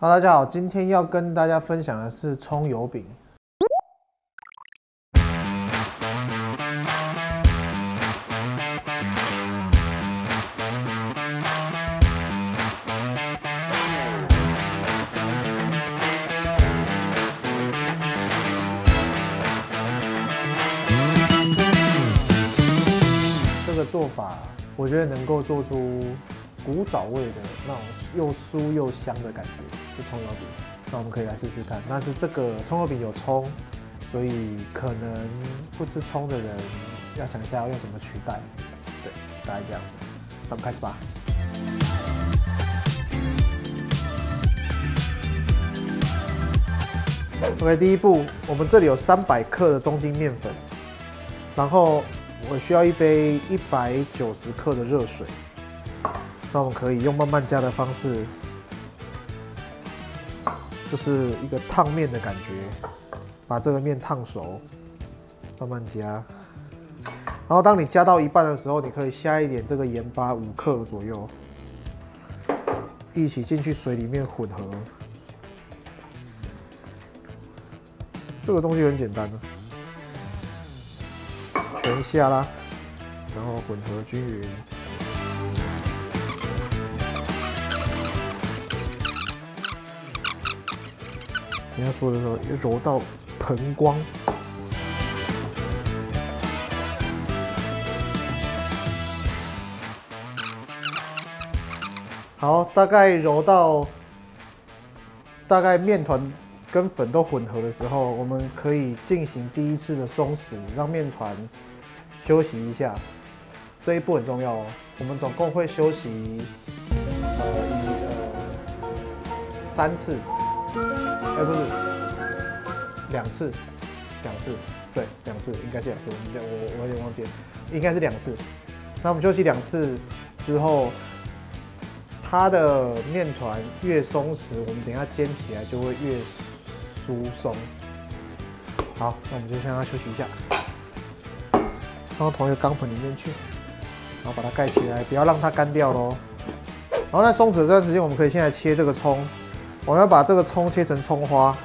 大家好，今天要跟大家分享的是葱油饼。这个做法，我觉得能够做出古早味的那种又酥又香的感觉，是葱油饼。那我们可以来试试看。但是这个葱油饼有葱，所以可能不吃葱的人要想一下要用什么取代。对，大概这样子。那我们开始吧。OK， 第一步，我们这里有300克的中筋面粉，然后我需要一杯190克的热水。那我们可以用慢慢加的方式，就是一个烫面的感觉，把这个面烫熟，慢慢加。然后当你加到一半的时候，你可以下一点这个盐巴5克左右，一起进去水里面混合。这个东西很简单的，全下啦，然后混合均匀。人家说的时候，要揉到盆光。好，大概揉到大概面团跟粉都混合的时候，我们可以进行第一次的松弛，让面团休息一下。这一步很重要哦。我们总共会休息3次。不是2次，对，2次，应该是2次，我有点忘记了，应该是2次。那我们休息2次之后，它的面团越松弛，我们等一下煎起来就会越疏松。好，那我们就先让它休息一下，放到同一个钢盆里面去，然后把它盖起来，不要让它干掉咯。然后在松弛这段时间，我们可以先来切这个葱。我们要把这个葱切成葱花，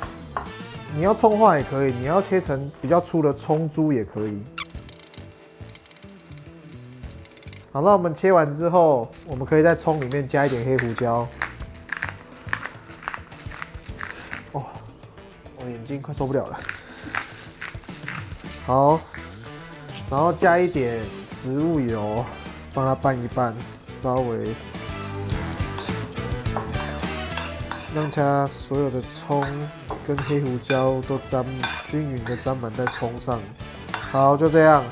你要葱花也可以，你要切成比较粗的葱珠也可以。好，那我们切完之后，我们可以在葱里面加一点黑胡椒。哦，我眼睛快受不了了。好，然后加一点植物油，帮它拌一拌，稍微。让它所有的葱跟黑胡椒都均匀的沾满在葱上。好，就这样，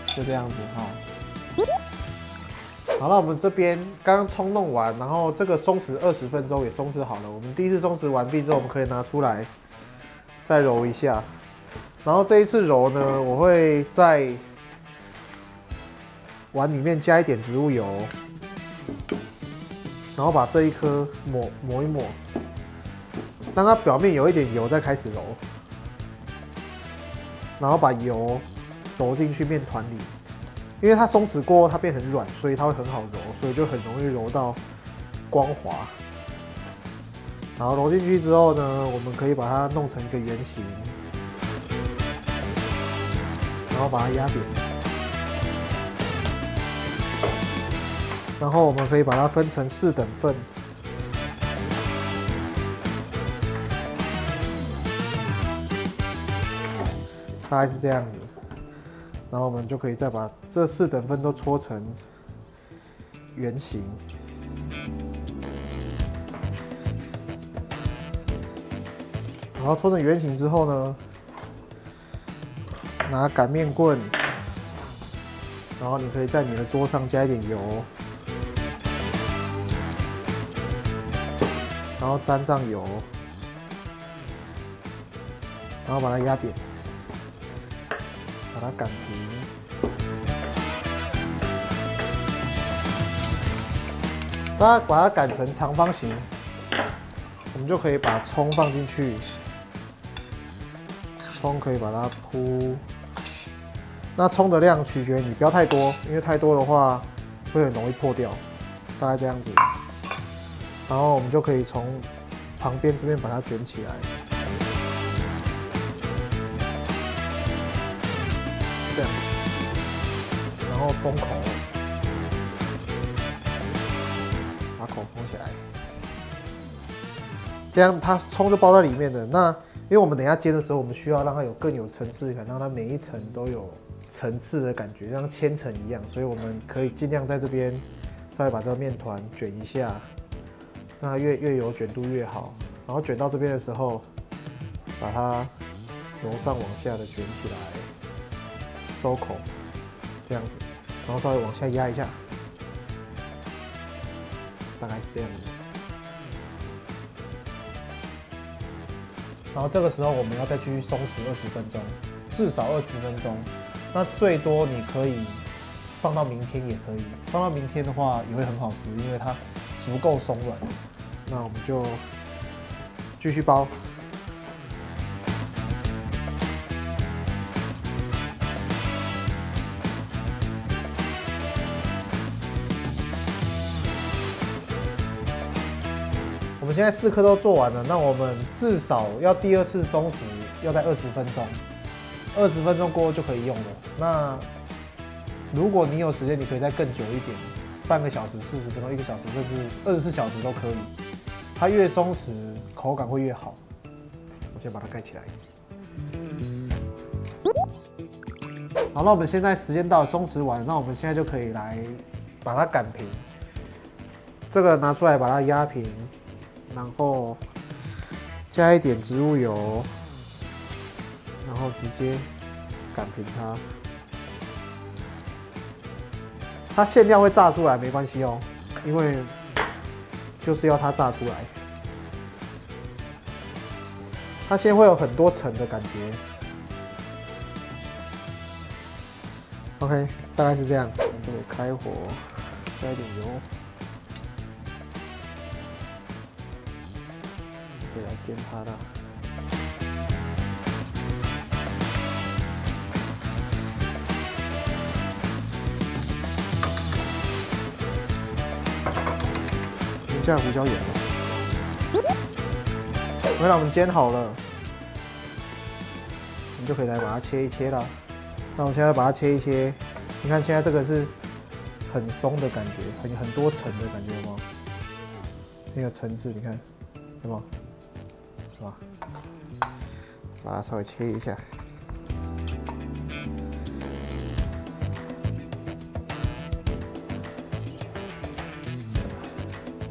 就这样子哈。好了，我们这边刚刚葱弄完，然后这个松弛20分钟也松弛好了。我们第一次松弛完毕之后，我们可以拿出来再揉一下。然后这一次揉呢，我会在碗里面加一点植物油。然后把这一颗抹一抹，让它表面有一点油，再开始揉。然后把油揉进去面团里，因为它松弛过后它变很软，所以它会很好揉，所以就很容易揉到光滑。然后揉进去之后呢，我们可以把它弄成一个圆形，然后把它压扁。然后我们可以把它分成4等份，大概是这样子。然后我们就可以再把这4等份都搓成圆形。然后搓成圆形之后呢，拿擀面棍，然后你可以在你的桌上加一点油。然后沾上油，然后把它压扁，把它擀平。大家把它擀成长方形，我们就可以把葱放进去。葱可以把它铺。那葱的量取决于你，不要太多，因为太多的话会很容易破掉。大概这样子。然后我们就可以从旁边这边把它卷起来，这样，然后封口，把口封起来，这样它葱就包在里面的。那因为我们等一下煎的时候，我们需要让它有更有层次感，让它每一层都有层次的感觉，像千层一样。所以我们可以尽量在这边稍微把这个面团卷一下，让它越有卷度越好。然后卷到这边的时候，把它由上往下的卷起来，收口，这样子，然后稍微往下压一下，大概是这样子。然后这个时候我们要再继续松弛20分钟，至少20分钟。那最多你可以放到明天也可以，放到明天的话也会很好吃，因为它足够松软。那我们就继续包。我们现在4颗都做完了，那我们至少要第2次松弛，要在20分钟。20分钟过后就可以用了。那如果你有时间，你可以再更久一点，半个小时、40分钟、1个小时，甚至24小时都可以。它越松弛，口感会越好。我先把它盖起来。好，那我们现在时间到了，松弛完了，那我们现在就可以来把它擀平。这个拿出来把它压平。然后加一点植物油，然后直接擀平它。它馅料会炸出来没关系哦，因为就是要它炸出来。它先会有很多层的感觉。OK， 大概是这样。我们就可以开火，加一点油。来煎它的，加胡椒盐了。OK，我们煎好了，我们就可以来把它切一切了。那我们现在把它切一切，你看现在这个是很松的感觉，很多层的感觉，有没有？很有层次，你看，有没有？是吧？把它稍微切一下。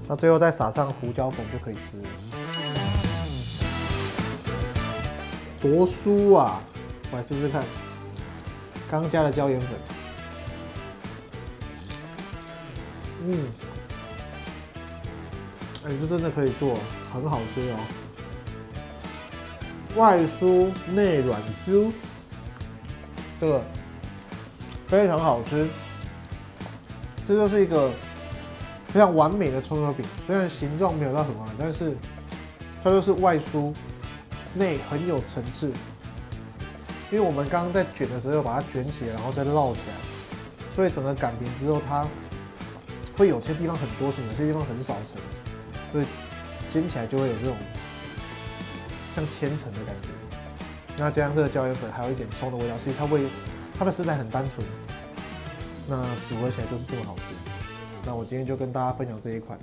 那最后再撒上胡椒粉就可以吃了。多酥啊！我来试试看。刚加了椒盐粉。哎，这真的可以做，很好吃哦。外酥内软 Q， 这个非常好吃。这就是一个非常完美的葱油饼，虽然形状没有到很完美，但是它就是外酥内很有层次。因为我们刚刚在卷的时候把它卷起来，然后再绕起来，所以整个擀平之后，它会有些地方很多层，有些地方很少层，所以煎起来就会有这种像千层的感觉。那加上这个椒盐粉，还有一点葱的味道，所以它的食材很单纯，那组合起来就是这么好吃。那我今天就跟大家分享这一款。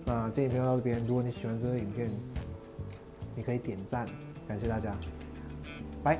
那这影片到这边，如果你喜欢这个影片，你可以点赞，感谢大家，拜。